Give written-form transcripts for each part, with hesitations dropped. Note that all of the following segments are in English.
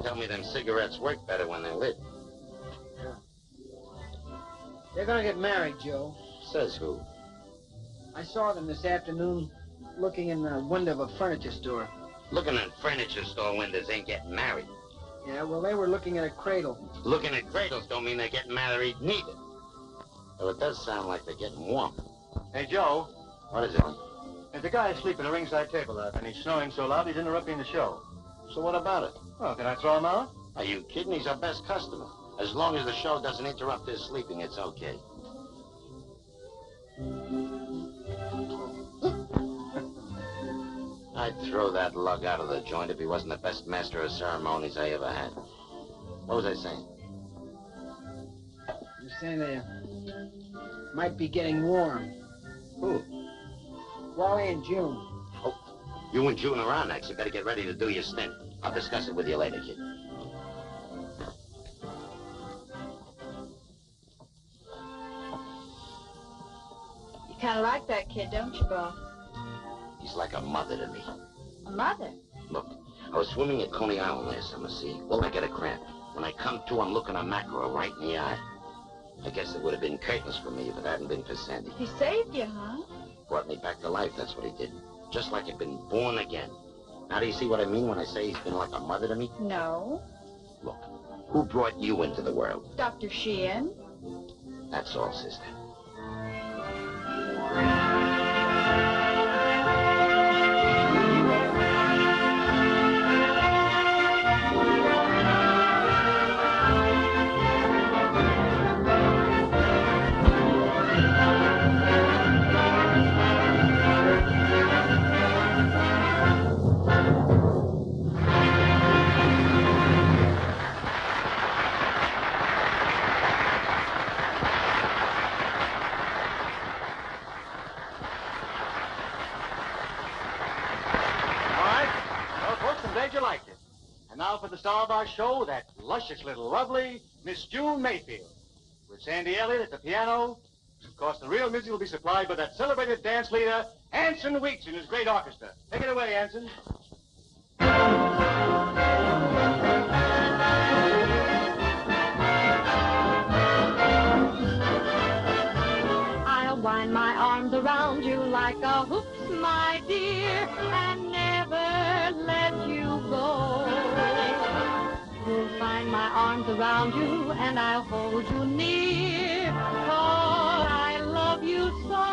Tell me them cigarettes work better when they're lit. Yeah. They're gonna get married, Joe. Says who? I saw them this afternoon looking in the window of a furniture store. Looking at furniture store windows ain't getting married. Yeah, well, they were looking at a cradle. Looking at cradles don't mean they're getting married neither. Though it does sound like they're getting warm. Hey, Joe. What is it? There's a guy asleep at a ringside table out, and he's snoring so loud he's interrupting the show. So what about it? Oh, can I throw him out? Are you kidding? He's our best customer. As long as the show doesn't interrupt his sleeping, it's okay. I'd throw that lug out of the joint if he wasn't the best master of ceremonies I ever had. What was I saying? You're saying they might be getting warm. Who? Wally and June. Oh, you and June are on next. You better get ready to do your stint. I'll discuss it with you later, kid. You kind of like that kid, don't you, Bob? He's like a mother to me. A mother? Look, I was swimming at Coney Island last summer, see? Well, I get a cramp. When I come to, I'm looking a mackerel right in the eye. I guess it would have been curtains for me if it hadn't been for Sandy. He saved you, huh? Brought me back to life, that's what he did. Just like I'd been born again. Now, do you see what I mean when I say he's been like a mother to me? No. Look, who brought you into the world? Dr. Sheehan. That's all, sister. For the star of our show, that luscious little lovely Miss June Mayfield. With Sandy Elliott at the piano. Of course, the real music will be supplied by that celebrated dance leader, Anson Weeks, and his great orchestra. Take it away, Anson. I'll wind my arms around you like a hoops, my dear, and never let you go. You'll find my arms around you and I'll hold you near, 'cause I love you so.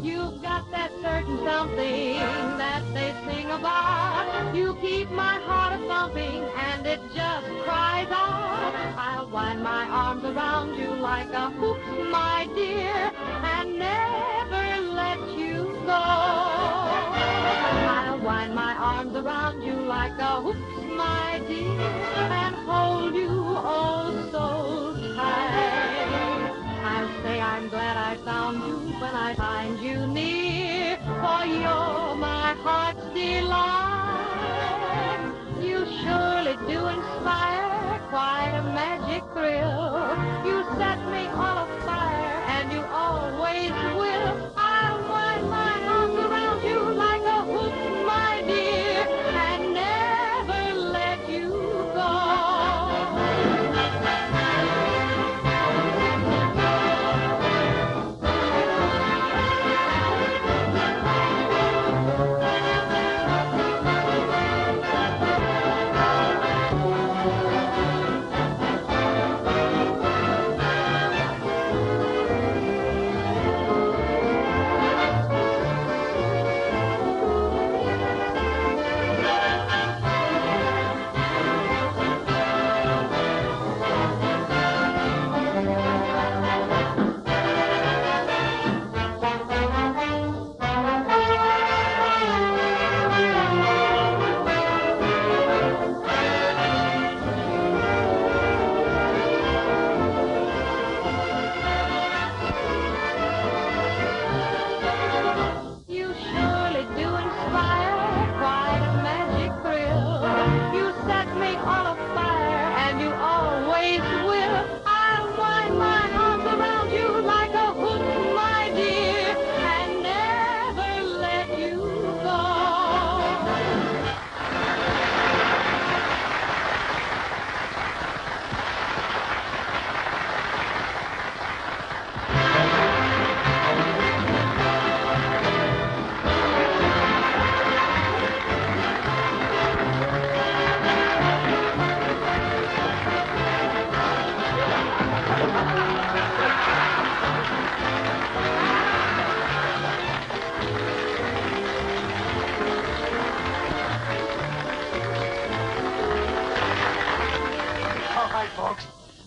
You've got that certain something that they sing about. You keep my heart a-thumping and it just cries out. I'll wind my arms around you like a hoop, my dear, and never let you go. I'll wind my arms around you like a hoop, my dear, and hold you oh so tight. I'll say I'm glad I found you when I find you near, for you're my heart's delight. You surely do inspire quite a magic thrill. You set me on fire, and you always will. I'll wind my arms around you like a hoop, my dear, and never let you go.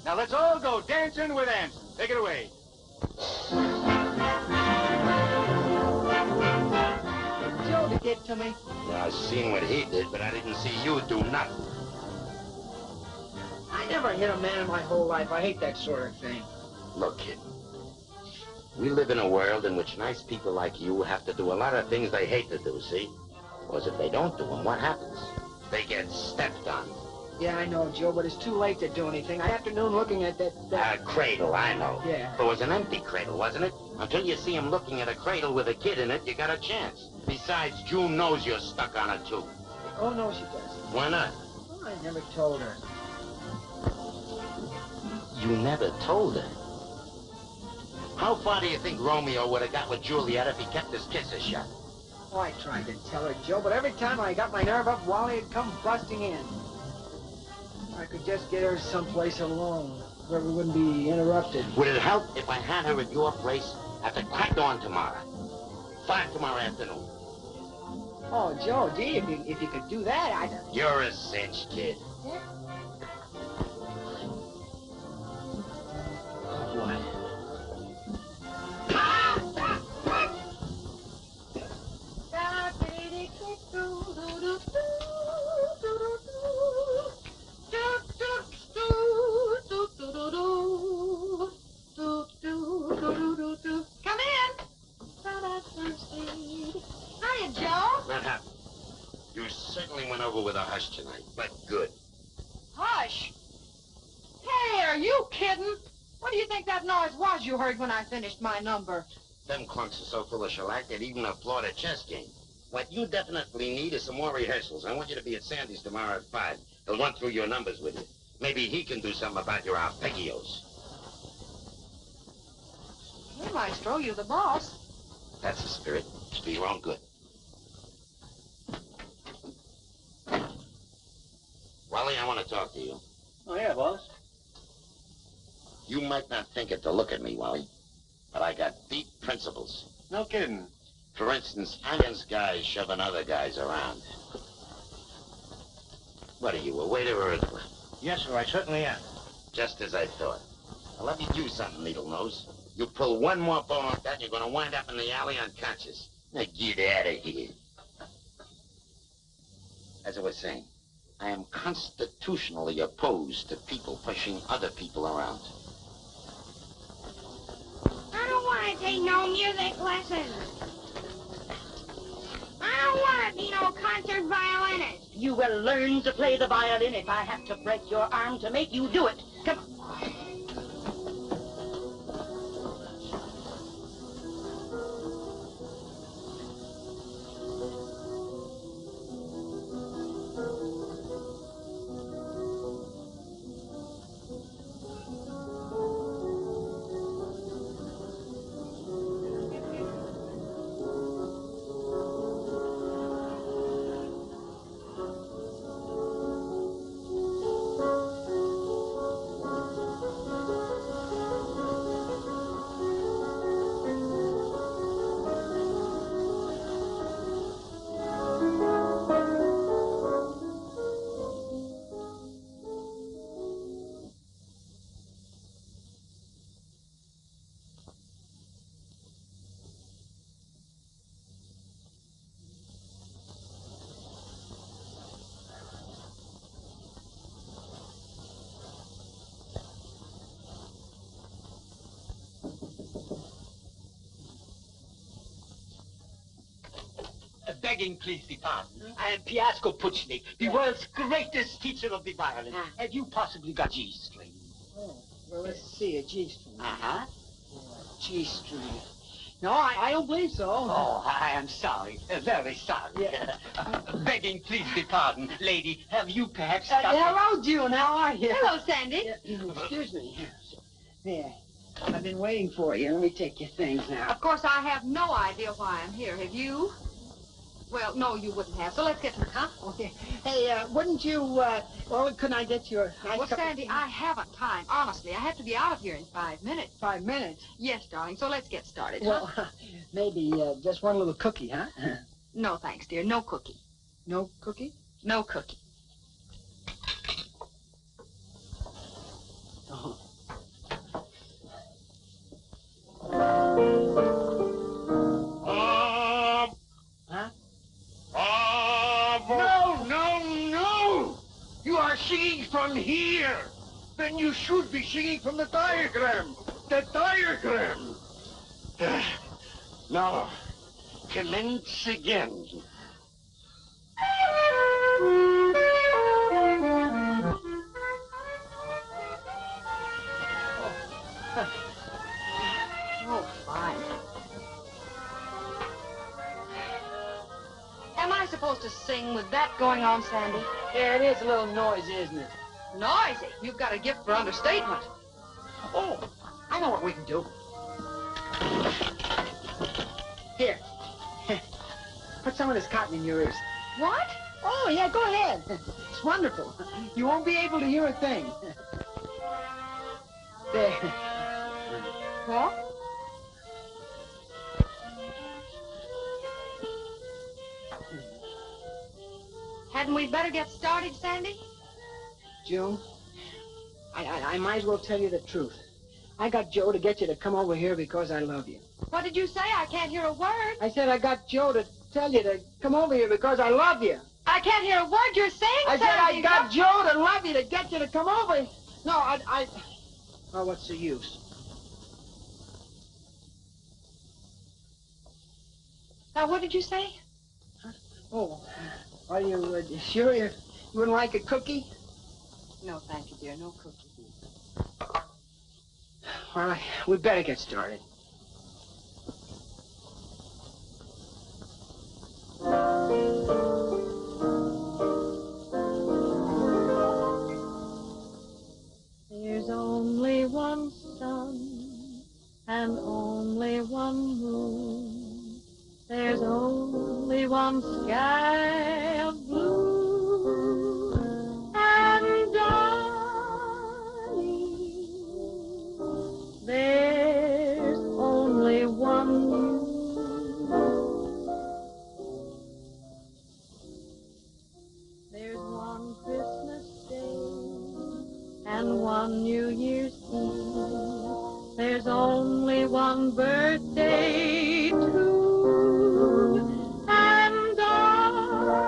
Now let's all go dancing with Anson. Take it away. Joe did it to me. Yeah, I seen what he did, but I didn't see you do nothing. I never hit a man in my whole life. I hate that sort of thing. Look, kid. We live in a world in which nice people like you have to do a lot of things they hate to do, see? Because if they don't do them, what happens? They get stepped on. Yeah, I know, Joe, but it's too late to do anything. Afternoon looking at that... Cradle, I know. Yeah. It was an empty cradle, wasn't it? Until you see him looking at a cradle with a kid in it, you got a chance. Besides, June knows you're stuck on it, too. Oh, no, she doesn't. Why not? Oh, I never told her. You never told her? How far do you think Romeo would have got with Juliet if he kept his kisses shut? Oh, I tried to tell her, Joe, but every time I got my nerve up, Wally would come busting in. I could just get her someplace alone, where we wouldn't be interrupted. Would it help if I had her at your place at the crack dawn tomorrow? 5 tomorrow afternoon. Oh, Joe, gee, if you could do that, I'd... You're a cinch, kid. Yeah. What? Come in. Hiya, Joe. What happened? You certainly went over with a hush tonight, but good. Hush. Hey, are you kidding? What do you think that noise was you heard when I finished my number? Them clunks are so full of shellac they'd even applaud a chess game. What you definitely need is some more rehearsals. I want you to be at Sandy's tomorrow at 5. He'll run through your numbers with you. Maybe he can do something about your arpeggios. Hey, Maestro, you the boss. That's the spirit. It's for your own good. Wally, I want to talk to you. Oh, yeah, boss. You might not think it to look at me, Wally, but I got deep principles. No kidding. For instance, I'm against guys shoving other guys around. What are you, a waiter or a... Yes, sir, I certainly am. Just as I thought. Now, let me do something, Needle Nose. You pull one more bone off that, and you're going to wind up in the alley unconscious. Now, get out of here. As I was saying, I am constitutionally opposed to people pushing other people around. I don't want to take no music lessons. I don't want to be no concert violinist. You will learn to play the violin if I have to break your arm to make you do it. Come on. Begging, please, be pardoned. I am Piasco Puchnik, the world's greatest teacher of the violin. Have you possibly got G string? Oh, well, let's see, a G string. Uh-huh. G string. No, I don't believe so. Oh, I am sorry. Very sorry. Yeah. Begging, please, be pardoned. Lady, have you perhaps hello, June. How are you? Hello, Sandy. Excuse me. Here. I've been waiting for you. Let me take your things now. Of course, I have no idea why I'm here. Have you? Well, no, you wouldn't have. So let's get to huh? Okay. Hey, wouldn't you, well, couldn't I get you a nice Well, cup Sandy, I haven't time. Honestly, I have to be out of here in 5 minutes. 5 minutes? Yes, darling. So let's get started, Well, huh? maybe just one little cookie, huh? No, thanks, dear. No cookie. No cookie? No cookie. Oh. Huh? No! You are singing from here. Then you should be singing from the diagram. The diagram. Now, commence again. Oh, fine. Am I supposed to sing with that going on, Sandy? Yeah, it is a little noisy, isn't it? Noisy. You've got a gift for understatement. Oh, I know what we can do. Here. Put some of this cotton in your ears. What? Oh, yeah, go ahead. It's wonderful. You won't be able to hear a thing. There. What? Hadn't we better get started, Sandy? June, I might as well tell you the truth. I got Joe to get you to come over here because I love you. What did you say? I can't hear a word. I said I got Joe to tell you to come over here because I love you. I can't hear a word you're saying, I said Sandy. I got Joe to love you, to get you to come over. No, Oh, what's the use? Now, what did you say? Huh? Oh, are you sure you wouldn't like a cookie? No, thank you, dear. No cookie. Well, we better get started. There's only one sun and only one moon. There's only one sky of blue. And darling, there's only one you. There's one Christmas Day and one New Year's Eve. There's only one birthday, too. And darling,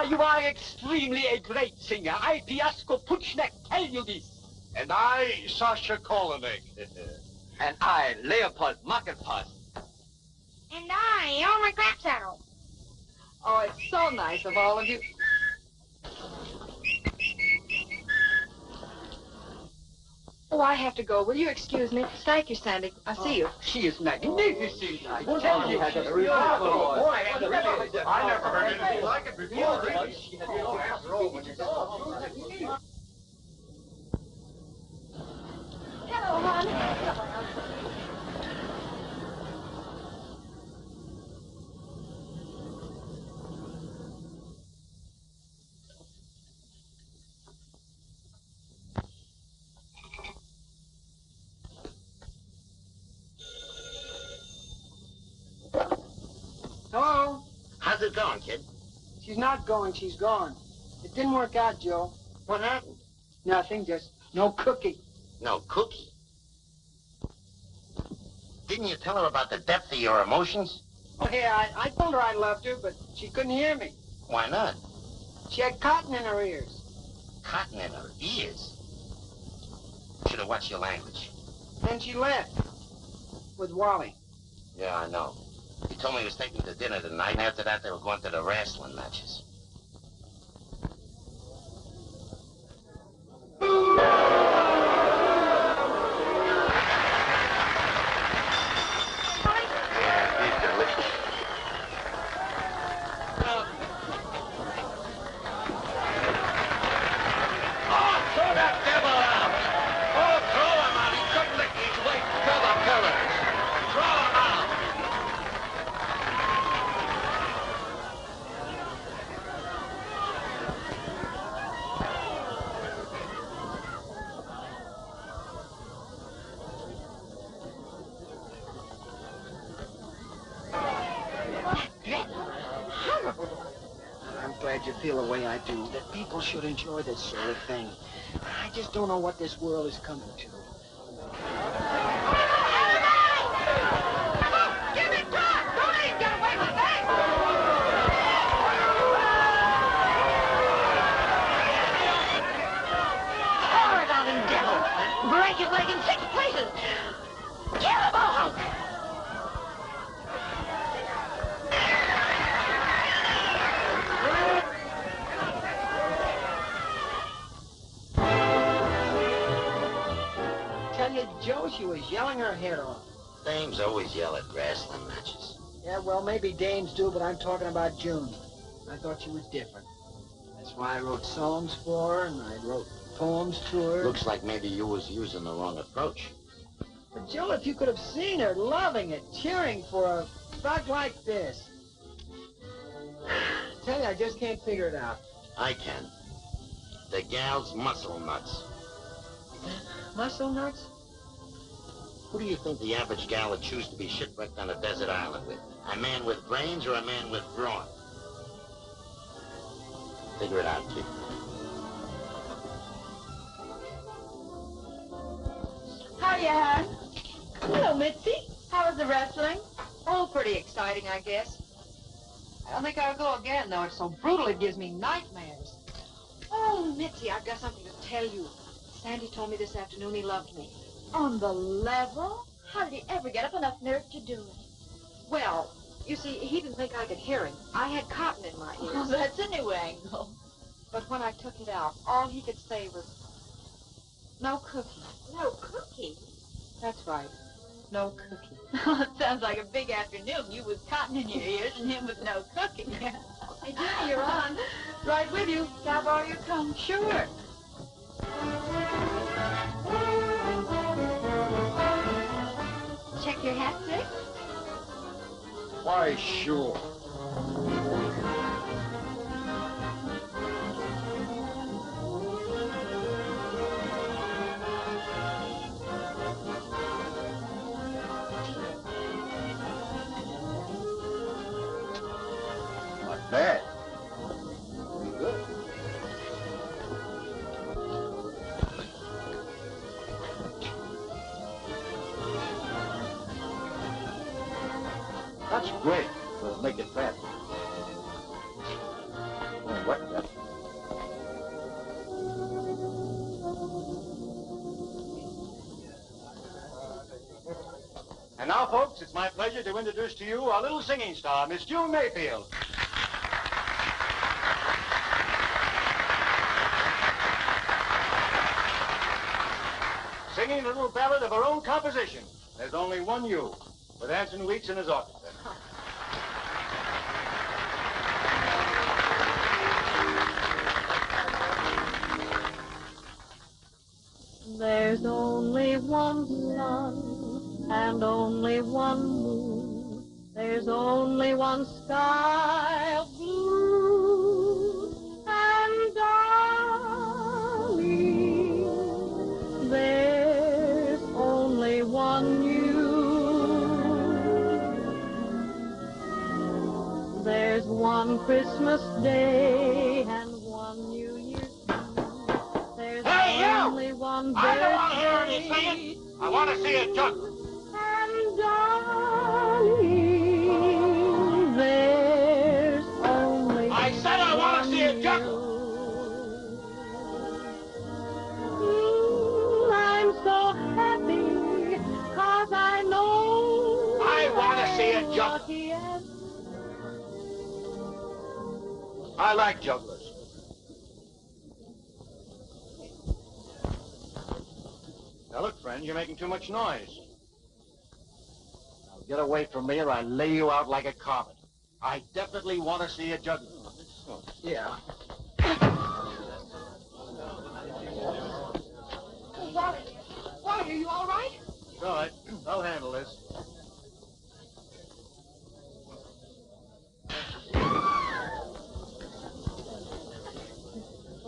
you are extremely a great singer. I, Piasco Puchnek, tell you this. And I, Sasha Kolonik. And I, Leopold Mackenpass. And I, Elmer Crapsaddle. Oh, it's so nice of all of you. Oh, I have to go. Will you excuse me? Thank you, Sandy. I'll see you. She is magnificent. I tell you, she has a remarkable voice. I never heard anything like it before. Hello, hon. Hello? How's it going, kid? She's not going, she's gone. It didn't work out, Joe. What happened? Nothing, just no cookie. No cookie. Didn't you tell her about the depth of your emotions? Oh, yeah, I told her I loved her, but she couldn't hear me. Why not? She had cotton in her ears. Cotton in her ears. Should have watched your language. Then she left. With Wally. Yeah, I know. He told me he was taking to dinner tonight, and after that they were going to the wrestling matches. Yeah, he's delicious. Oh, throw that devil out! Oh, throw him out! He couldn't lick his way to the pillars. Throw him out! I'm glad you feel the way I do, that people should enjoy this sort of thing. I just don't know what this world is coming to. Give it back! Don't let him get away with that! Horrid on him, devil! Break his leg in 6 places! Kill him all! Tell you, Joe, she was yelling her head off. Dames always yell at wrestling matches. Yeah, well, maybe dames do, but I'm talking about June. I thought she was different. That's why I wrote songs for her, and I wrote poems to her. Looks like maybe you was using the wrong approach. But Joe, if you could have seen her loving it, cheering for a thug like this. Tell you, I just can't figure it out. I can. The gal's muscle nuts. Muscle nuts? Who do you think the average gal would choose to be shipwrecked on a desert island with? A man with brains or a man with brawn? Figure it out, kid. Hiya, hon. Hello, Mitzi. How was the wrestling? Oh, pretty exciting, I guess. I don't think I'll go again, though. It's so brutal it gives me nightmares. Oh, Mitzi, I've got something to tell you. Sandy told me this afternoon he loved me. On the level? How did he ever get up enough nerve to do it? Well, you see, he didn't think I could hear him. I had cotton in my ears. Oh, that's a new angle. But when I took it out, all he could say was, no cookie. No cookie? That's right. No cookie. It sounds like a big afternoon. You with cotton in your ears and him with no cookie. Hey, Judy, you're on. Right with you. Can I borrow your comb? Sure. Check your hat, Dick. Why, sure. Not bad. Pretty good. That's great. We'll make it faster. Oh, what? And now, folks, it's my pleasure to introduce to you our little singing star, Miss June Mayfield. Singing a little ballad of her own composition, There's Only One You, with Anson Weeks and his orchestra. There's only one sun and only one moon. There's only one sky of blue. And darling, there's only one you. There's one Christmas Day and one New Year's Eve. There's only one birthday. I don't want to hear any singing. I want to see a juggler. And darling, there's only I said I want to see a juggler. I'm so happy, 'cause I know I want to see a juggler. I like jugglers. Now look, friend, you're making too much noise. Now get away from me or I lay you out like a carpet. I definitely want to see a juggler. Yeah. Wally, are you all right? All right, I'll handle this.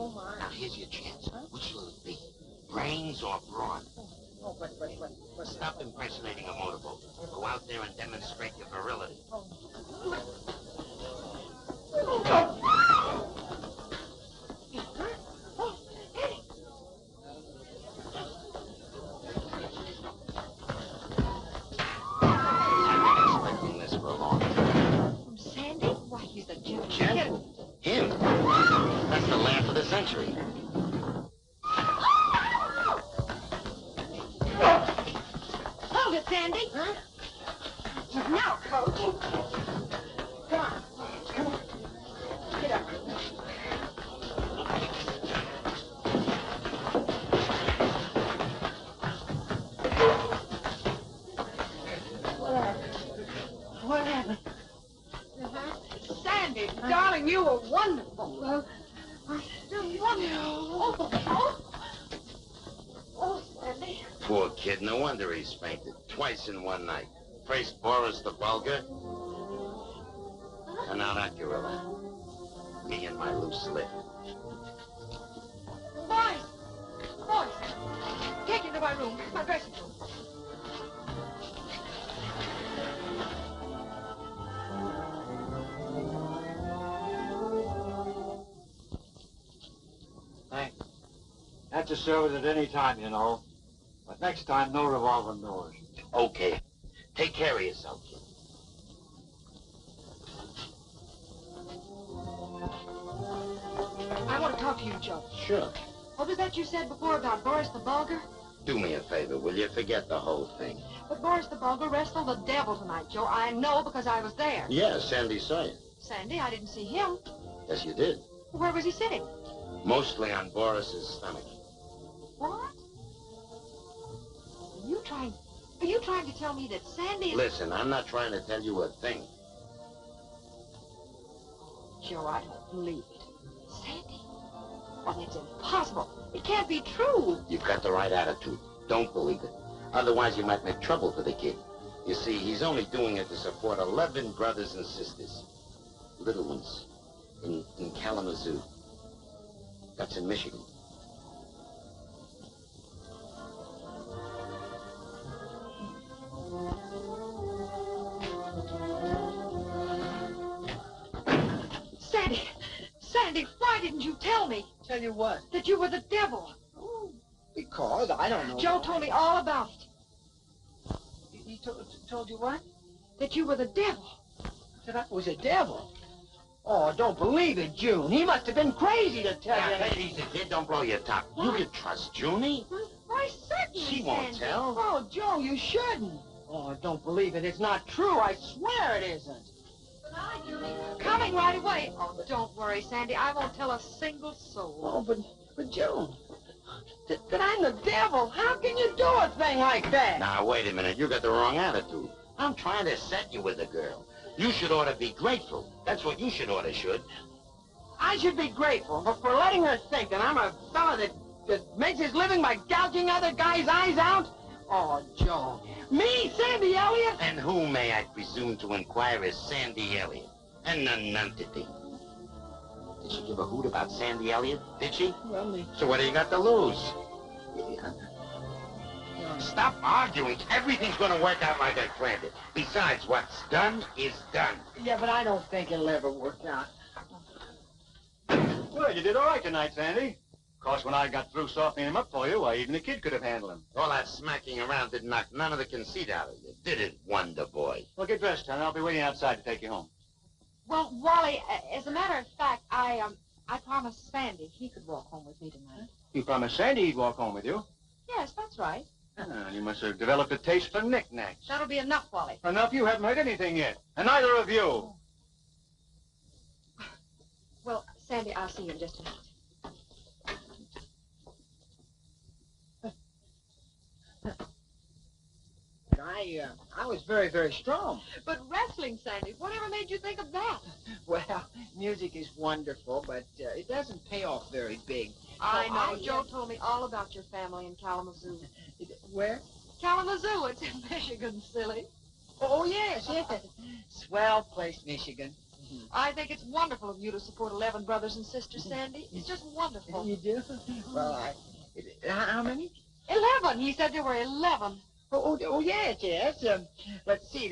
Oh, my. Now, here's your chance. Which will it be? Brains or brawn? Oh, what's Stop impersonating a motorboat. Go out there and demonstrate your virility. I've been expecting this for a long time. Sandy? Why, he's a gent. Gent? Him? That's the laugh of the century. Hold it, Sandy. Huh? Now, Coach. Come on. Come on. Get up. What happened? Sandy, darling, you were wonderful. You're wonderful. Oh, Sandy. Poor kid, no wonder he's fainted. Twice in one night. First Boris the Vulgar, and now that gorilla. Me and my loose lift. Boys! Take you to my room. It's my dressing room. Thanks. That's a service at any time, you know. But next time, no revolving doors. Okay. Take care of yourself, kid. I want to talk to you, Joe. Sure. What was that you said before about Boris the Vulgar? Do me a favor, will you? Forget the whole thing. But Boris the Vulgar wrestled the devil tonight, Joe. I know because I was there. Yeah, Sandy saw you. Sandy, I didn't see him. Yes, you did. Where was he sitting? Mostly on Boris's stomach. What? Are you trying to tell me that Sandy is... Listen, I'm not trying to tell you a thing. Joe, I don't believe it. Sandy? Well, it's impossible. It can't be true. You've got the right attitude. Don't believe it. Otherwise, you might make trouble for the kid. You see, he's only doing it to support 11 brothers and sisters. Little ones. In Kalamazoo. That's in Michigan. Sandy, why didn't you tell me? Tell you what? That you were the devil. Oh, because I don't know. Joe told me all about it. He told you what? That you were the devil. That I was a devil. Oh, don't believe it, June. He must have been crazy to tell you. Take it easy, kid. Don't blow your top. You can trust Junie. Why, certainly, She won't Sandy. tell. Oh, Joe, you shouldn't. Oh, I don't believe it. It's not true. I swear it isn't. Hi, Julie. Coming right away. Oh, don't worry, Sandy. I won't tell a single soul. Oh, but June, that I'm the devil. How can you do a thing like that? Now, wait a minute. You got the wrong attitude. I'm trying to set you with a girl. You should ought to be grateful. That's what you should ought to should. I should be grateful for letting her think that I'm a fella that makes his living by gouging other guys' eyes out. Oh, Joe. Me, Sandy Elliott? And who, may I presume to inquire, is Sandy Elliott? And none to be. Did she give a hoot about Sandy Elliott? Did she? Well, me. So what do you got to lose? Stop arguing. Everything's going to work out like I planned it. Besides, what's done is done. Yeah, but I don't think it'll ever work out. Well, you did all right tonight, Sandy. Of course, when I got through softening him up for you, why, even the kid could have handled him. All that smacking around didn't knock none of the conceit out of you, did it, Wonder Boy? Well, get dressed, son. I'll be waiting outside to take you home. Well, Wally, as a matter of fact, I promised Sandy he could walk home with me tonight. You promised Sandy he'd walk home with you. Yes, that's right. Ah, you must have developed a taste for knickknacks. That'll be enough, Wally. Enough? You haven't heard anything yet. And neither of you. Well, Sandy, I'll see you in just a minute. I was very, very strong. But wrestling, Sandy, whatever made you think of that? Well, music is wonderful, but it doesn't pay off very big. I know. Joe told me all about your family in Kalamazoo. Where? Kalamazoo. It's in Michigan, silly. Oh, yes. Swell place, Michigan. I think it's wonderful of you to support 11 brothers and sisters, Sandy. It's just wonderful. You do? Well, how many? 11. He said there were 11. Oh, yes. Let's see.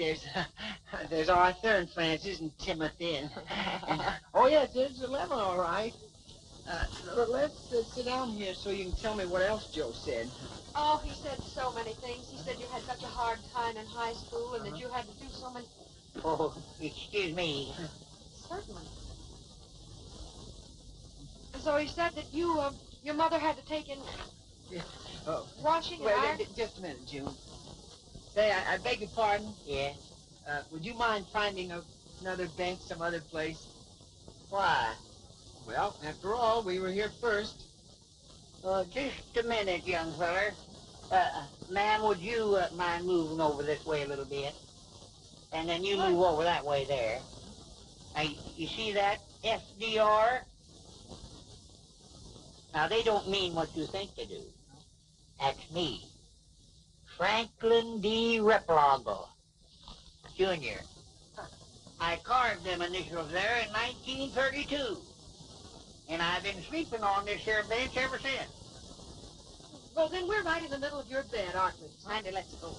There's Arthur and Francis and Timothy and oh, yes, there's 11, all right. Let's sit down here so you can tell me what else Joe said. Oh, he said so many things. He said you had such a hard time in high school and that you had to do so many... Oh, excuse me. Certainly. So he said that you, your mother had to take in washing and ironing. Just a minute, June. Say, I beg your pardon? Yeah? Would you mind finding another bench some other place? Why? Well, after all, we were here first. Just a minute, young feller. Ma'am, would you mind moving over this way a little bit? And then you move over that way there. Now, you see that? FDR? Now, they don't mean what you think they do. That's me. Franklin D. Replago, Jr. I carved them initials there in 1932. And I've been sleeping on this here bench ever since. Well, then we're right in the middle of your bed, aren't we? Sandy, let's go.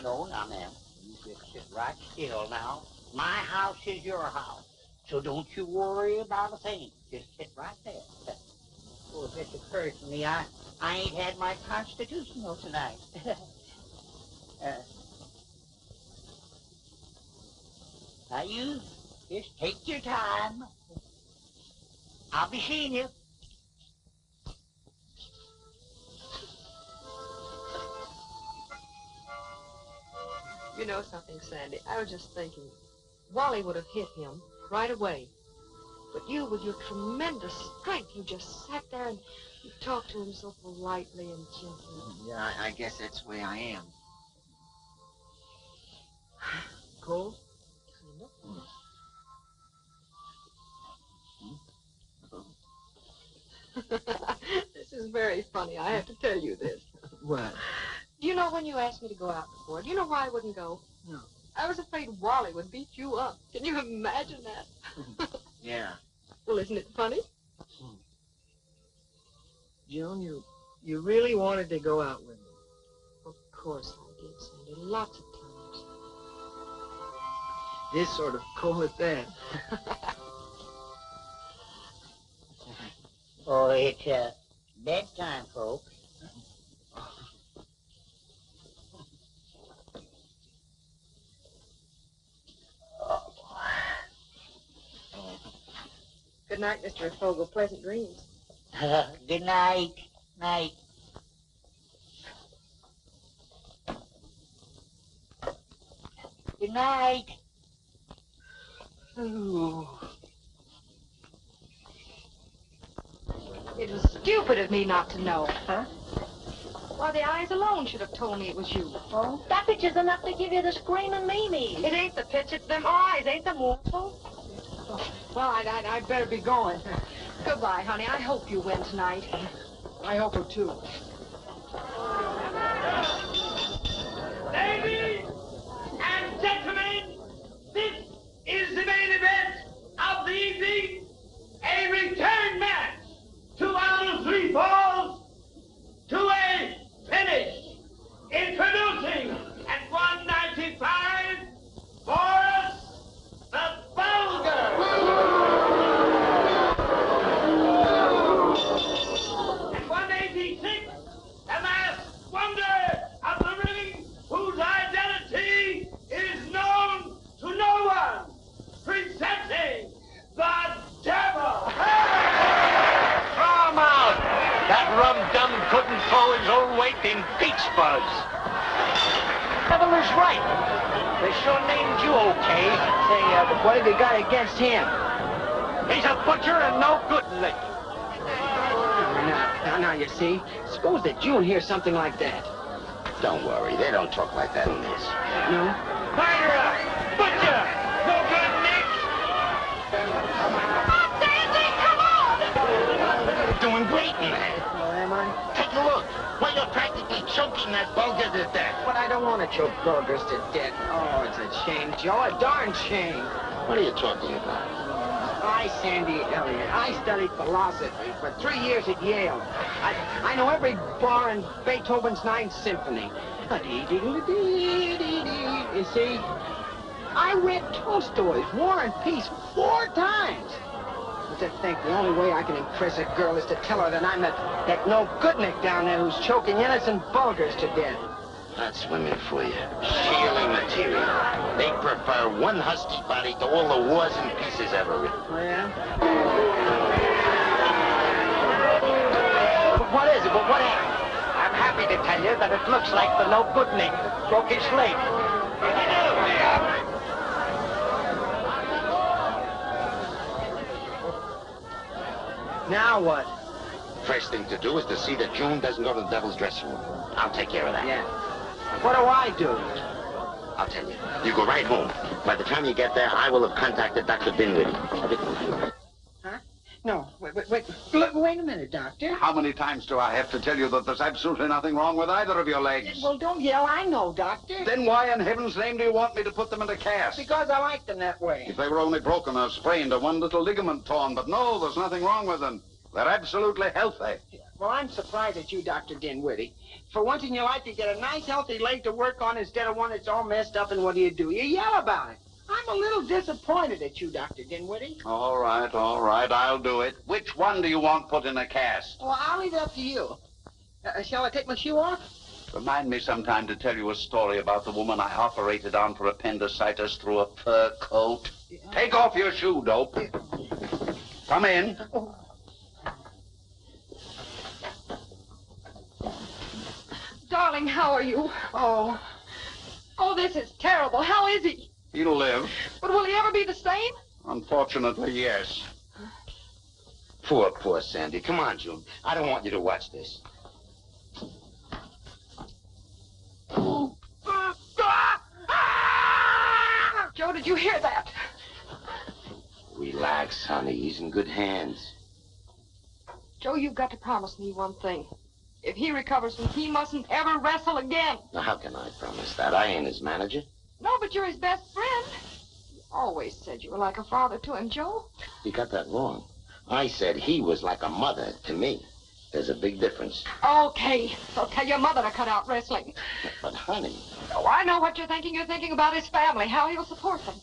No, ma'am. You just sit right still now. My house is your house. So don't you worry about a thing. Just sit right there. Oh, if this occurs to me, I ain't had my constitutional tonight. Now you just take your time. I'll be seeing you. You know something, Sandy? I was just thinking. Wally would have hit him right away. But you, with your tremendous strength, you just sat there and you talked to him so politely and gently. Yeah, I guess that's the way I am. Cold? This is very funny. I have to tell you this. What? Do you know when you asked me to go out before, do you know why I wouldn't go? No. I was afraid Wally would beat you up. Can you imagine that? Yeah. Well, isn't it funny? June, you really wanted to go out with me. Of course I did, Sandy. Lots of times. This sort of cold at that. Oh, it's bedtime, folks. Good night, Mr. Fogel. Pleasant dreams. Good night. Night. Good night. Ooh. It was stupid of me not to know. Huh? Why, the eyes alone should have told me it was you. Oh, that picture's enough to give you the screaming meanies. It ain't the pitch, it's them eyes. Ain't them awful? Well, I'd better be going. Goodbye, honey. I hope you win tonight. I hope so, too. Ladies and gentlemen, this is the main event of the evening. A return match. 2 out of 3 falls to a finish. Introducing at 195 for the Vulgar. At 186, the masked wonder of the ring, whose identity is known to no one. Presenting the Devil. Throw him out! That rum-dum couldn't throw his own weight in beach fuzz. Devil is right. They sure named you okay. Say, what have you got against him? He's a butcher and no good lick. Now, you see, suppose that June hears something like that. Don't worry, they don't talk like that in this. No? Murderer! Butcher! No good, Nick! Sandy, come on! You're doing great in that. Oh, am I? Take a look. Why, you're practically choking that Vulgar to death. But I don't want to choke burgers to death. Oh, it's a shame, Joe. A darn shame. What are you talking about? I, Sandy Elliott. I studied philosophy for 3 years at Yale. I know every bar in Beethoven's Ninth Symphony. You see? I read Tolstoy's War and Peace 4 times. But to think the only way I can impress a girl is to tell her that I'm that no-goodnik down there who's choking innocent Vulgars to death. That's women for you. Shielding material. They prefer one husky body to all the wars and pieces ever written. Oh, yeah? What is it? What happened? I'm happy to tell you that it looks like the no good Nick broke his leg. Now what? First thing to do is to see that June doesn't go to the Devil's dressing room. I'll take care of that. Yeah. What do I do? I'll tell you. You go right home. By the time you get there, I will have contacted Dr. Dinwiddie. Everything. Huh? No, wait a minute, Doctor. How many times do I have to tell you that there's absolutely nothing wrong with either of your legs? Well, don't yell. I know, Doctor. Then why in heaven's name do you want me to put them in a cast? Because I like them that way. If they were only broken or sprained or one little ligament torn, but no, there's nothing wrong with them. They're absolutely healthy. Well, I'm surprised at you, Dr. Dinwiddie. For once in your life, you get a nice, healthy leg to work on instead of one that's all messed up, and what do? You yell about it. I'm a little disappointed at you, Dr. Dinwiddie. All right, I'll do it. Which one do you want put in a cast? Well, I'll leave it up to you. Shall I take my shoe off? Remind me sometime to tell you a story about the woman I operated on for appendicitis through a fur coat. Yeah. Take off your shoe, dope. Come in. Oh. Darling, how are you? Oh, this is terrible. How is he? He'll live. But will he ever be the same? Unfortunately, yes. Poor Sandy. Come on, June. I don't want you to watch this. Joe, did you hear that? Relax, honey. He's in good hands. Joe, you've got to promise me one thing. If he recovers, he mustn't ever wrestle again. Now, how can I promise that? I ain't his manager. No, but you're his best friend. You always said you were like a father to him, Joe. You got that wrong. I said he was like a mother to me. There's a big difference. Okay. So tell your mother to cut out wrestling. But, honey... Oh, I know what you're thinking. You're thinking about his family, how he'll support them.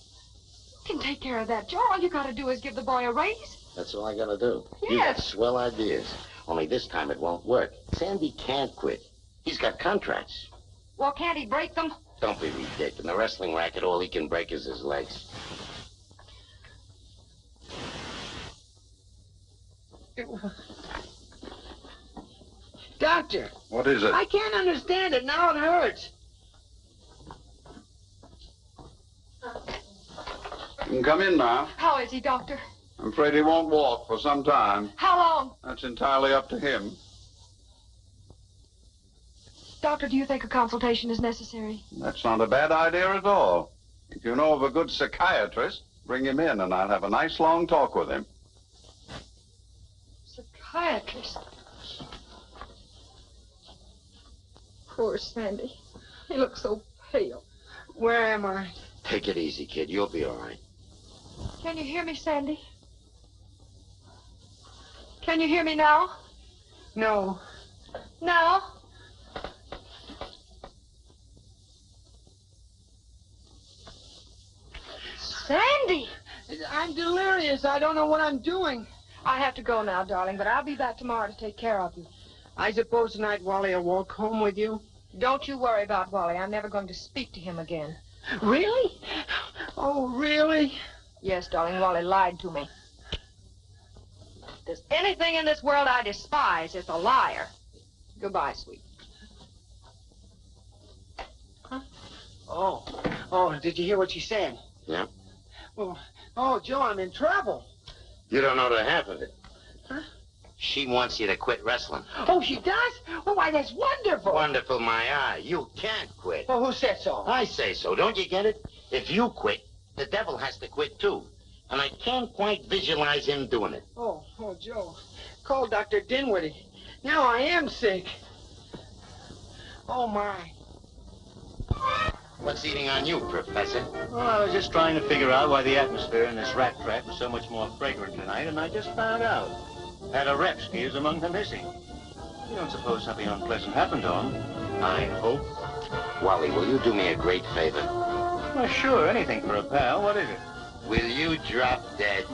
You can take care of that, Joe. All you got to do is give the boy a raise. That's all I got to do. Yes. You got swell ideas. Only this time it won't work. Sandy can't quit. He's got contracts. Well, can't he break them? Don't be ridiculous. In the wrestling racket, all he can break is his legs. Doctor. What is it? I can't understand it. Now it hurts. You can come in now. How is he, Doctor? I'm afraid he won't walk for some time. How long? That's entirely up to him. Doctor, do you think a consultation is necessary? That's not a bad idea at all. If you know of a good psychiatrist, bring him in and I'll have a nice long talk with him. Psychiatrist? Poor Sandy. He looks so pale. Where am I? Take it easy, kid. You'll be all right. Can you hear me, Sandy? Can you hear me now? No. Now? Sandy! I'm delirious. I don't know what I'm doing. I have to go now, darling, but I'll be back tomorrow to take care of you. I suppose tonight Wally will walk home with you? Don't you worry about Wally. I'm never going to speak to him again. Really? Oh, really? Yes, darling, Wally lied to me. If there's anything in this world I despise, it's a liar. Goodbye, sweet. Huh? Oh, did you hear what she said? Yeah? Oh, Joe, I'm in trouble. You don't know the half of it. Huh? She wants you to quit wrestling. Oh, she does? Oh, why, that's wonderful. Wonderful, my eye. You can't quit. Well, who said so? I say so. Don't you get it? If you quit, the devil has to quit, too. And I can't quite visualize him doing it. Oh, Joe. Call Dr. Dinwiddie. Now I am sick. Oh, my. What's eating on you, Professor? Well, I was just trying to figure out why the atmosphere in this rat trap was so much more fragrant tonight, and I just found out. Paderewski is among the missing. You don't suppose something unpleasant happened to him? I hope. Wally, will you do me a great favor? Well, sure, anything for a pal. What is it? Will you drop dead?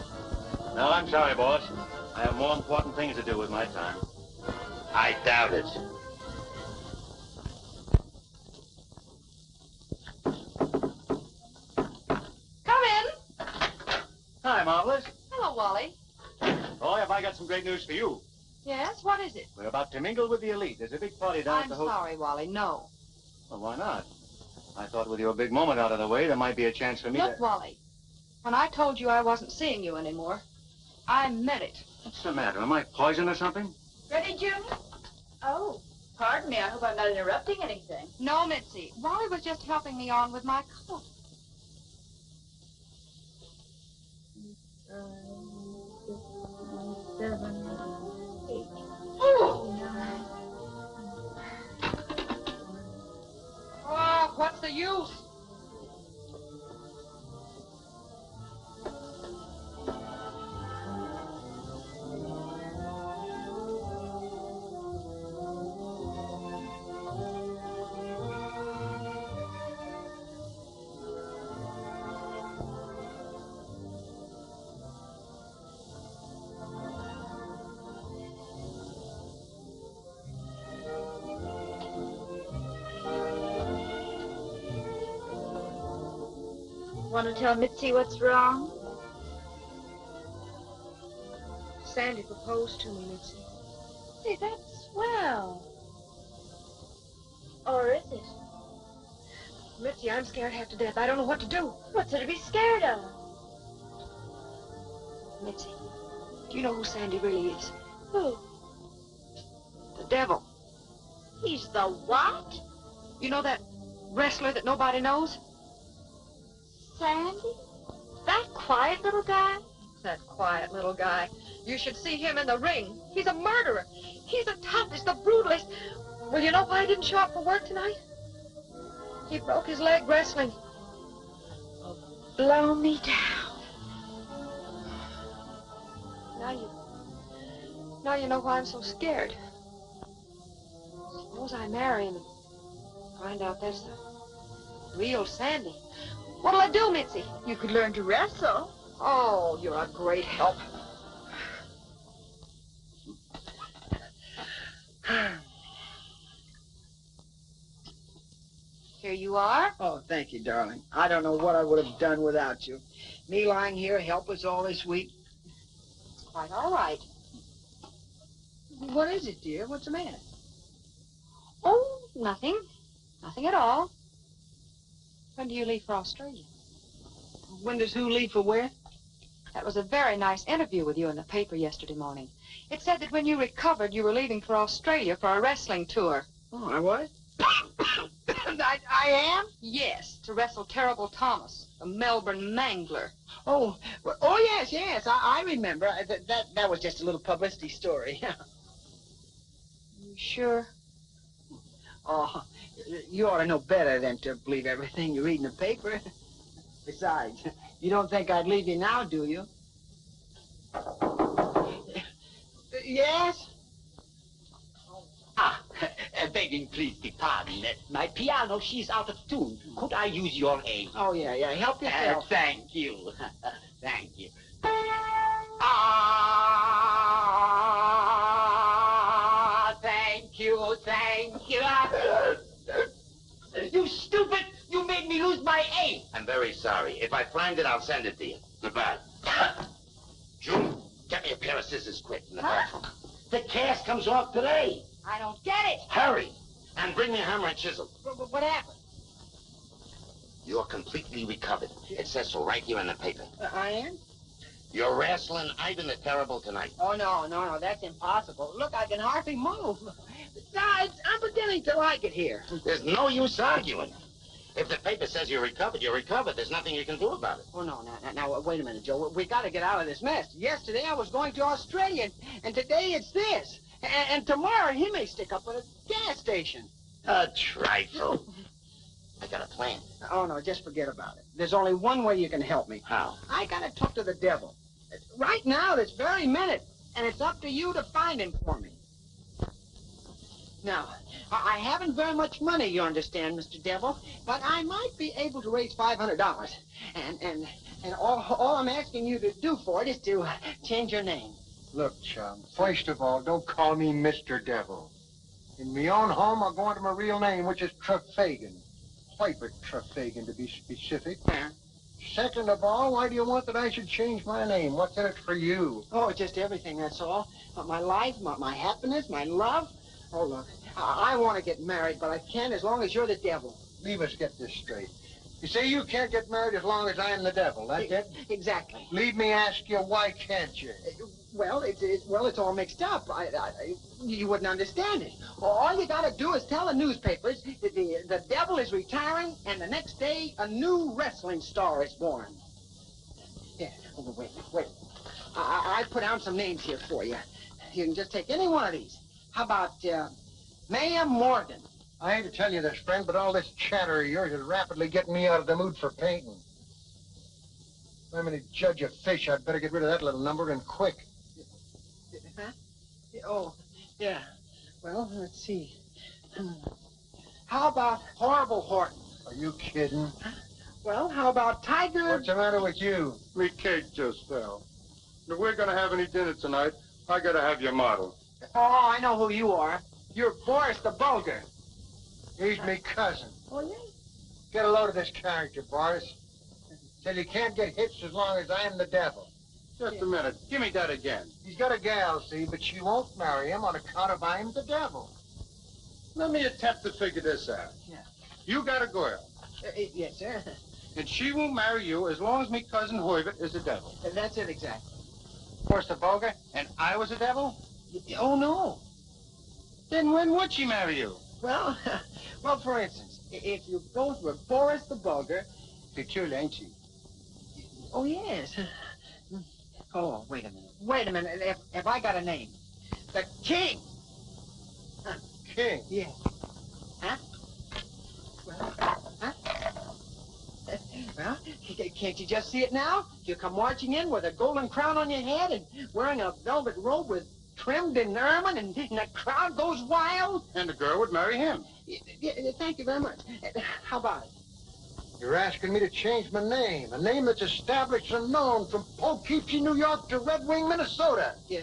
No, I'm sorry, boss. I have more important things to do with my time. I doubt it. Come in. Hi, Marvelous. Hello, Wally. Boy, have I got some great news for you. Yes, what is it? We're about to mingle with the elite. There's a big party down at I'm the hotel. sorry, Wally, no. Well, why not? I thought with your big moment out of the way, there might be a chance for me Look, to... Wally, when I told you I wasn't seeing you anymore, I meant it. What's the matter? Am I poisoned or something? Ready, June? Oh, pardon me. I hope I'm not interrupting anything. No, Mitzi. Wally was just helping me on with my coat. 7, 8, Oh! 9. Oh, what's the use? Want to tell Mitzi what's wrong? Sandy proposed to me, Mitzi. Hey, that's swell. Or is it? Mitzi, I'm scared half to death. I don't know what to do. What's there to be scared of? Mitzi, do you know who Sandy really is? Who? The devil. He's the what? You know that wrestler that nobody knows? Sandy? That quiet little guy? That quiet little guy. You should see him in the ring. He's a murderer. He's the toughest, the brutalest. Well, you know why he didn't show up for work tonight? He broke his leg wrestling. Oh, blow me down. Now you know why I'm so scared. Suppose I marry him and find out that's the real Sandy. What'll I do, Mitzi? You could learn to wrestle. Oh, you're a great help. Here you are. Oh, thank you, darling. I don't know what I would have done without you. Me lying here helpless all this week. It's quite all right. What is it, dear? What's the matter? Oh, nothing. Nothing at all. When do you leave for Australia? when does who leave for where? That was a very nice interview with you in the paper yesterday morning. It said that when you recovered, you were leaving for Australia for a wrestling tour. Oh, I was? I am? Yes, to wrestle Terrible Thomas, the Melbourne Mangler. Oh, well, oh yes, I remember. That was just a little publicity story. You sure? Oh, you ought to know better than to believe everything you read in the paper. Besides, you don't think I'd leave you now, do you? Yes? Begging please be pardoned. My piano, she's out of tune. Could I use your aid? Oh, yeah, help yourself. Thank you. Thank you. Thank you. You stupid! You made me lose my aim. I'm very sorry. If I find it, I'll send it to you. Goodbye. June, get me a pair of scissors quick. Huh? The cast comes off today. I don't get it. Hurry. And bring me a hammer and chisel. What happened? You're completely recovered. It says so right here in the paper. I am? You're wrestling Ivan the Terrible tonight. Oh, no, that's impossible. Look, I can hardly move. Besides, I'm beginning to like it here. There's no use arguing. If the paper says you're recovered, you're recovered. There's nothing you can do about it. Oh, no, now, wait a minute, Joe. We got to get out of this mess. Yesterday I was going to Australia, and today it's this. And tomorrow he may stick up at a gas station. A trifle. I got a plan. Oh, no, just forget about it. There's only one way you can help me. How? I got to talk to the devil. Right now, this very minute. And it's up to you to find him for me. Now, I haven't very much money, you understand, Mr. Devil, but I might be able to raise $500. And all I'm asking you to do for it is to change your name. Look, chum, first of all, don't call me Mr. Devil. In my own home, I'll go under my real name, which is Trefagin. Piper Trefagin, to be specific. Yeah. Second of all, why do you want that I should change my name? What's in it for you? Oh, just everything, that's all. My life, my happiness, my love. Oh, look, I want to get married, but I can't as long as you're the devil. Leave us get this straight. You say you can't get married as long as I'm the devil, that's it? Exactly. Leave me ask you, why can't you? Well, it's all mixed up. You wouldn't understand it. All you got to do is tell the newspapers that the devil is retiring, and the next day a new wrestling star is born. Yeah, wait. I put down some names here for you. You can just take any one of these. How about Maya Morgan? I hate to tell you this, friend, but all this chatter of yours is rapidly getting me out of the mood for painting. If I'm going to judge a fish, I'd better get rid of that little number and quick. Huh? Oh, yeah. Well, let's see. How about Horrible Horton? Are you kidding? Well, how about Tiger... What's the matter with you? Me cake just fell. If we're gonna have any dinner tonight, I gotta have your model. Oh, I know who you are. You're Boris the Bulgar. He's me cousin. Oh, yeah? Get a load of this character, Boris. Said you can't get hitched as long as I'm the devil. Just a minute. Give me that again. He's got a gal, see, but she won't marry him on account of I'm the devil. Let me attempt to figure this out. Yeah. You got a girl. Yes, sir. And she won't marry you as long as me cousin Hoyvet is the devil. That's it, exactly. Boris the Bulgar, and I was a devil? Oh, no. Then when would she marry you? Well, for instance, if you both were Boris the Bulgar... Peculiar, ain't she? Oh, yes. Oh, wait a minute. If I got a name. The King. King? Yeah. Huh? Well, huh? Well, can't you just see it now? You come marching in with a golden crown on your head and wearing a velvet robe with trimmed in ermine, and the crowd goes wild. And the girl would marry him. Thank you very much. How about it? You're asking me to change my name, a name that's established and known from Poughkeepsie, New York to Red Wing, Minnesota. Yeah?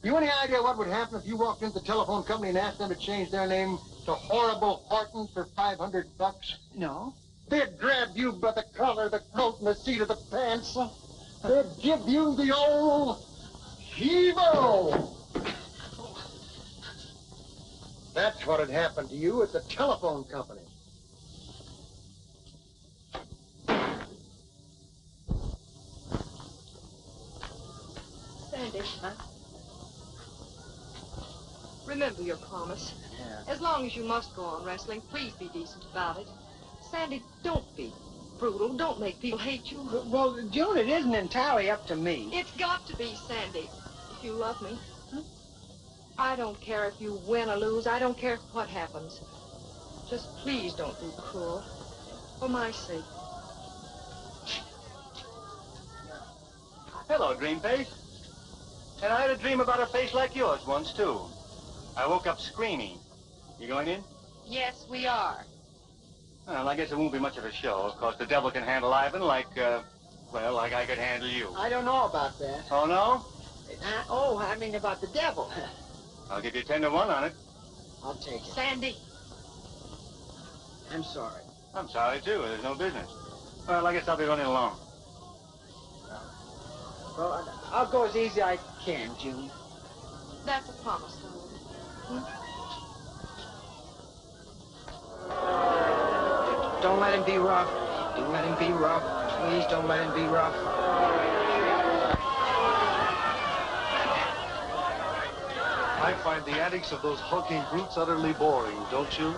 You any idea what would happen if you walked into the telephone company and asked them to change their name to Horrible Horton for $500? No. They'd grab you by the collar of the coat and the seat of the pants. They'd give you the old heave-o. That's what had happened to you at the telephone company. Remember your promise. Yeah. As long as you must go on wrestling, please be decent about it. Sandy, don't be brutal. Don't make people hate you. Well, June, it isn't entirely up to me. It's got to be, Sandy, if you love me. I don't care if you win or lose. I don't care what happens. Just please don't be cruel. For my sake. Hello, dream face. And I had a dream about a face like yours once, too. I woke up screaming. You going in? Yes, we are. Well, I guess it won't be much of a show. Of course, the devil can handle Ivan like, well, like I could handle you. I don't know about that. Oh, no? I mean about the devil. I'll give you 10 to 1 on it. I'll take it. Sandy. I'm sorry. I'm sorry, too. There's no business. Well, I guess I'll be running along. Well, I'll go as easy as I can, June. That's a promise, darling. Don't let him be rough. Don't let him be rough. Please don't let him be rough. I find the antics of those hulking brutes utterly boring, don't you?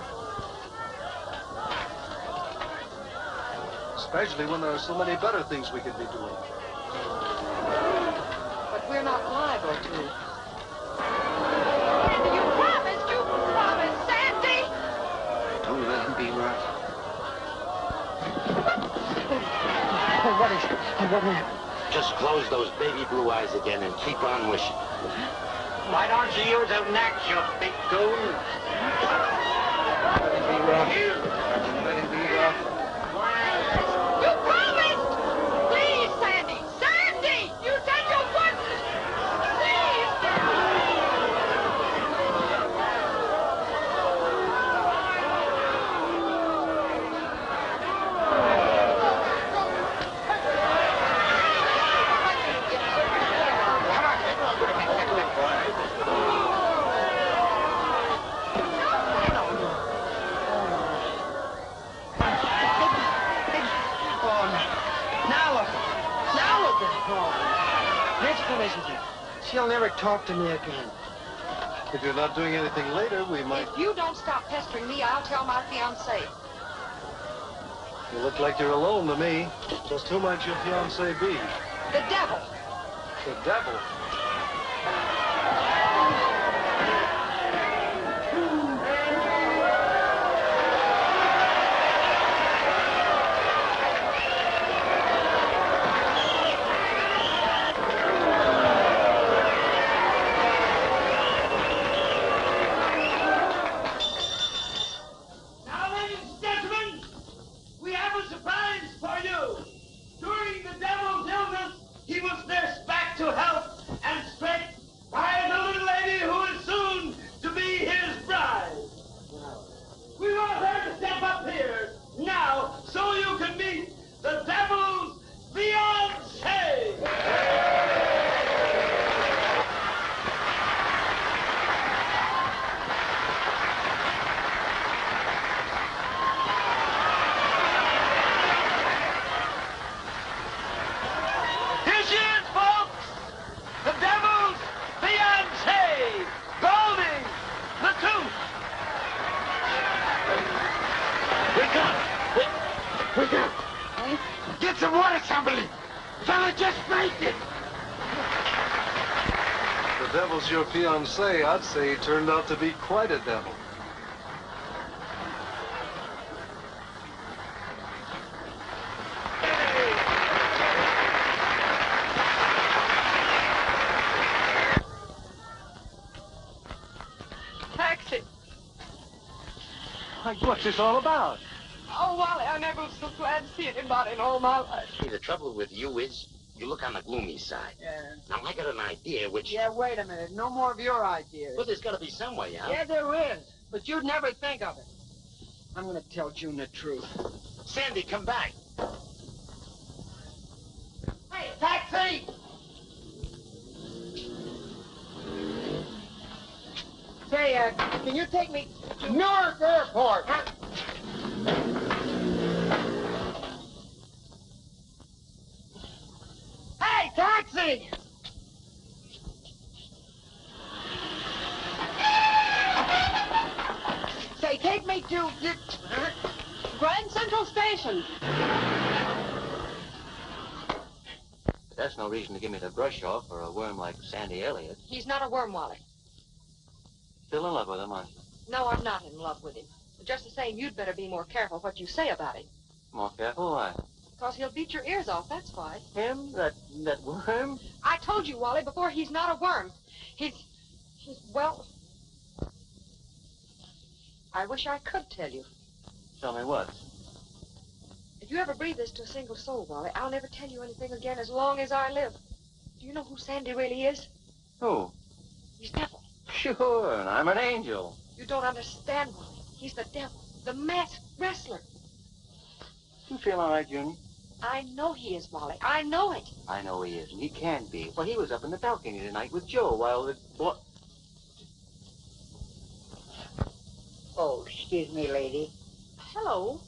Especially when there are so many better things we could be doing. But we're not liable to. Sandy, you promised, Sandy! Don't let him be rough. What is it? What happened? Just close those baby blue eyes again and keep on wishing. Why don't you use a neck, you big goon? Let him be rough. Let him be rough. You promised! Please, Sandy! Sandy! You said you wouldn't! Please! She'll never talk to me again. If you're not doing anything later, we might... If you don't stop pestering me, I'll tell my fiancé. You look like you're alone to me. Just who might your fiancé be? The devil. The devil? Your fiancé, I'd say, turned out to be quite a devil. Taxi. What's this all about? Oh, Wally, I never was so glad to see anybody in all my life. See, the trouble with you is you look on the gloomy side. Yeah. Now, I got an idea which... Yeah, wait a minute. No more of your ideas. Well, there's got to be some way out. Yeah, there is. But you'd never think of it. I'm going to tell June the truth. Sandy, come back. Hey, taxi! Say, can you take me to Newark Airport? Hey, taxi! Grand Central Station. But that's no reason to give me the brush off for a worm like Sandy Elliott. He's not a worm, Wally. Still in love with him, aren't you? No, I'm not in love with him. But just the same, you'd better be more careful what you say about him. More careful, why? Because he'll beat your ears off, that's why. Him? That worm? I told you, Wally, before, he's not a worm. Well, I wish I could tell you. Tell me what? If you ever breathe this to a single soul, Wally, I'll never tell you anything again as long as I live. Do you know who Sandy really is? Who? He's devil. Sure, and I'm an angel. You don't understand, Wally. He's the devil, the masked wrestler. You feel all right, Junior? I know he is, Wally. I know it. I know he is, and he can be. Well, he was up in the balcony tonight with Joe while the boy... Oh, excuse me, lady. Hello.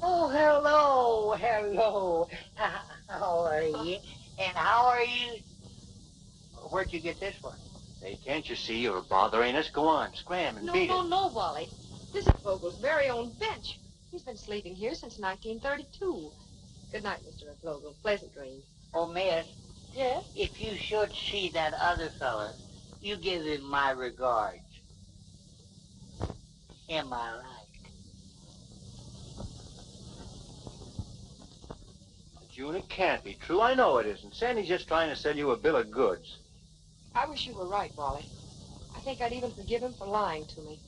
Oh, hello. How are you? And how are you? Where'd you get this one? Hey, can't you see you're bothering us? Go on, scram and beat it. No, Wally. This is Vogel's very own bench. He's been sleeping here since 1932. Good night, Mr. Vogel. Pleasant dreams. Oh, miss. Yes? If you should see that other fella, you give him my regards. Am I right? June, it can't be true. I know it isn't. Sandy's just trying to sell you a bill of goods. I wish you were right, Wally. I think I'd even forgive him for lying to me.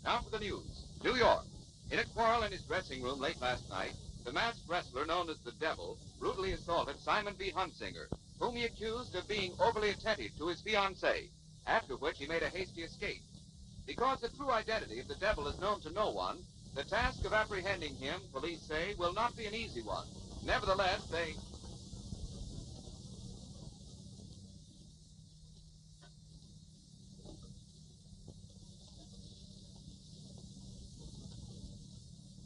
Now for the news. New York. In a quarrel in his dressing room late last night, the masked wrestler known as the Devil brutally assaulted Simon B. Hunsinger, whom he accused of being overly attentive to his fiancée, after which he made a hasty escape. Because the true identity of the Devil is known to no one, the task of apprehending him, police say, will not be an easy one. Nevertheless, they...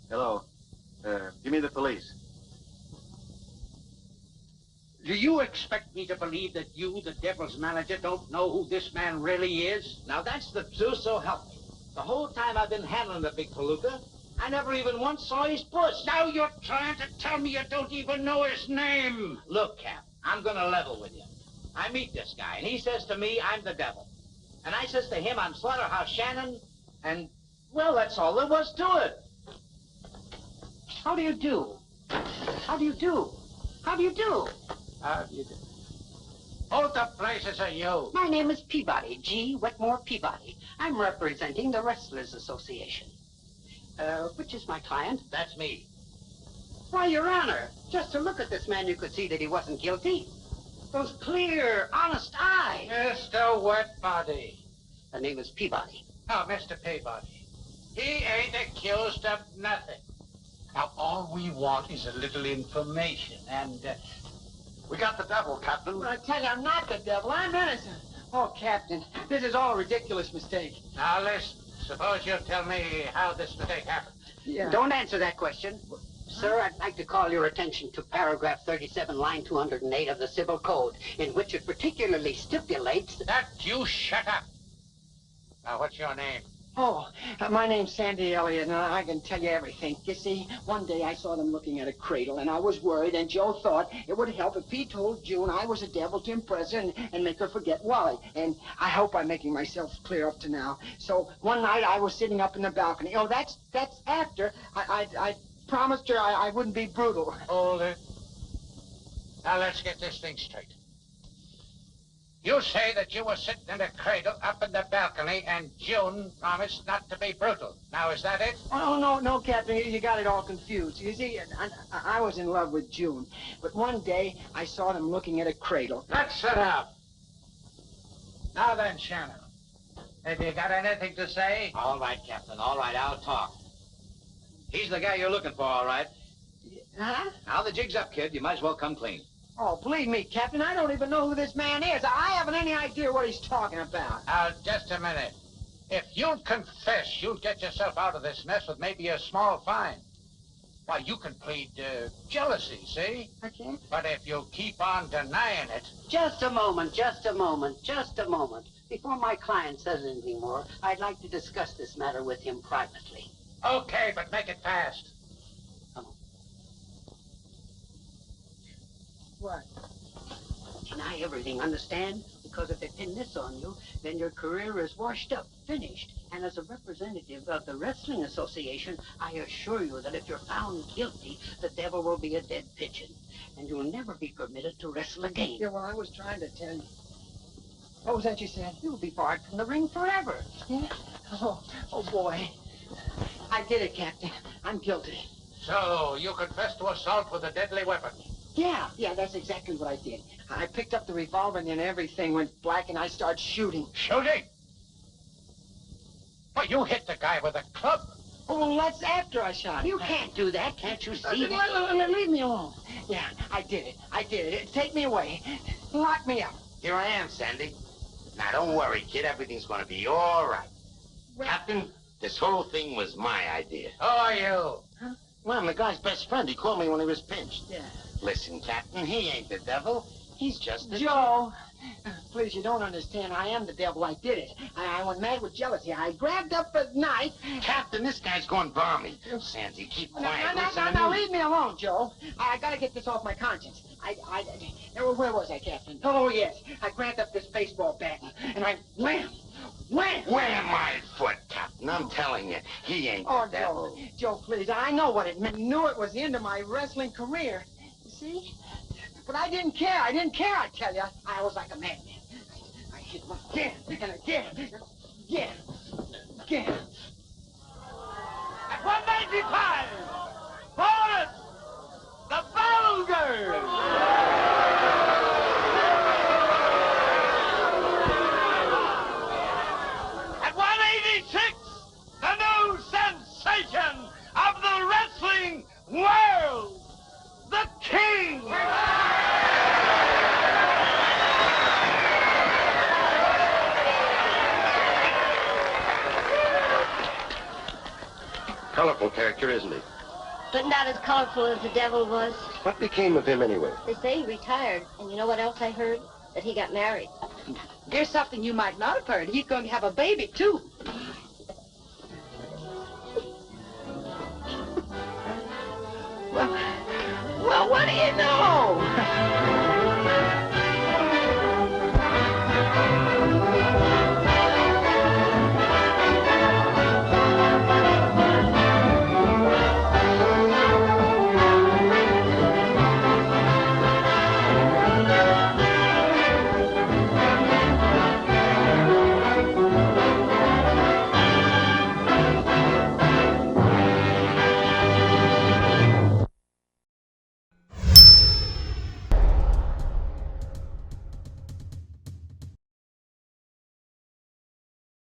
Hello. Give me the police. Do you expect me to believe that you, the Devil's manager, don't know who this man really is? Now, that's the truth, so help me. The whole time I've been handling the big palooka, I never even once saw his puss. Now you're trying to tell me you don't even know his name. Look, Cap, I'm gonna level with you. I meet this guy, and he says to me, I'm the Devil. And I says to him, I'm Slaughterhouse Shannon, and, well, that's all there was to it. How do you do? How do you do? How do you do? How do you do? Hold the places are you. My name is Peabody, G. Wetmore Peabody. I'm representing the Wrestlers Association. Which is my client? That's me. Why, Your Honor, just to look at this man, you could see that he wasn't guilty. Those clear, honest eyes. Mr. Wetbody. The name is Peabody. Oh, Mr. Peabody. He ain't accused of nothing. Now, all we want is a little information, and, We got the Devil, Captain. But I tell you, I'm not the Devil. I'm innocent. Oh, Captain, this is all a ridiculous mistake. Now, listen. Suppose you tell me how this mistake happened. Yeah. Don't answer that question. Sir, I'd like to call your attention to paragraph 37, line 208 of the Civil Code, in which it particularly stipulates... That you shut up. Now, what's your name? Oh, my name's Sandy Elliott, and I can tell you everything. You see, one day I saw them looking at a cradle, and I was worried, and Joe thought it would help if he told June I was a devil to impress her and make her forget Wally. And I hope I'm making myself clear up to now. So one night I was sitting up in the balcony. Oh, that's after I promised her I wouldn't be brutal. Hold it. Now, let's get this thing straight. You say that you were sitting in a cradle up in the balcony and June promised not to be brutal. Now, is that it? Oh, no, Captain, you got it all confused. You see, I was in love with June, but one day I saw them looking at a cradle. Let's sit down. Now then, Shannon, have you got anything to say? All right, Captain, all right, I'll talk. He's the guy you're looking for, all right. Huh? Now the jig's up, kid. You might as well come clean. Oh, believe me, Captain, I don't even know who this man is. I haven't any idea what he's talking about. Now, just a minute. If you'd confess, you'd get yourself out of this mess with maybe a small fine. Why, you can plead jealousy, see? I can't. But if you keep on denying it... Just a moment, just a moment, just a moment. Before my client says anything more, I'd like to discuss this matter with him privately. Okay, but make it fast. What? Deny everything, understand? Because if they pin this on you, then your career is washed up, finished. And as a representative of the Wrestling Association, I assure you that if you're found guilty, the devil will be a dead pigeon. And you'll never be permitted to wrestle again. Yeah, well, I was trying to tell you. What was that you said? You'll be barred from the ring forever. Yeah? Oh boy. I did it, Captain. I'm guilty. So, you confess to assault with a deadly weapon? Yeah, that's exactly what I did. I picked up the revolver and then everything went black and I started shooting. Shooting? Well, you hit the guy with a club. Oh, well, that's after I shot him. You can't do that, can't you see? Leave me alone. Yeah, I did it. Take me away. Lock me up. Here I am, Sandy. Now, don't worry, kid. Everything's gonna be all right. Captain, this whole thing was my idea. Who are you? Huh? Well, I'm the guy's best friend. He called me when he was pinched. Yeah. Listen, Captain, he ain't the devil. He's just the... Joe, please, you don't understand. I am the devil. I did it. I went mad with jealousy. I grabbed up a knife. Captain, this guy's going balmy. Sandy, keep quiet. Listen to me. Now, leave me alone, Joe. I gotta get this off my conscience. Where was I, Captain? Oh, yes. I grabbed up this baseball bat and I wham! Wham my foot, Captain. I'm telling you, he ain't the devil. Joe, please, I know what it meant. Knew it was the end of my wrestling career. You see? But I didn't care. I tell you. I was like a madman. I hit him again and again. At 195, Forrest, the Vulgar! At 186, the new sensation of the wrestling world, the King! Colorful character, isn't he? But not as colorful as the devil was. What became of him anyway? They say he retired. And you know what else I heard? That he got married. Here's something you might not have heard. He's going to have a baby, too.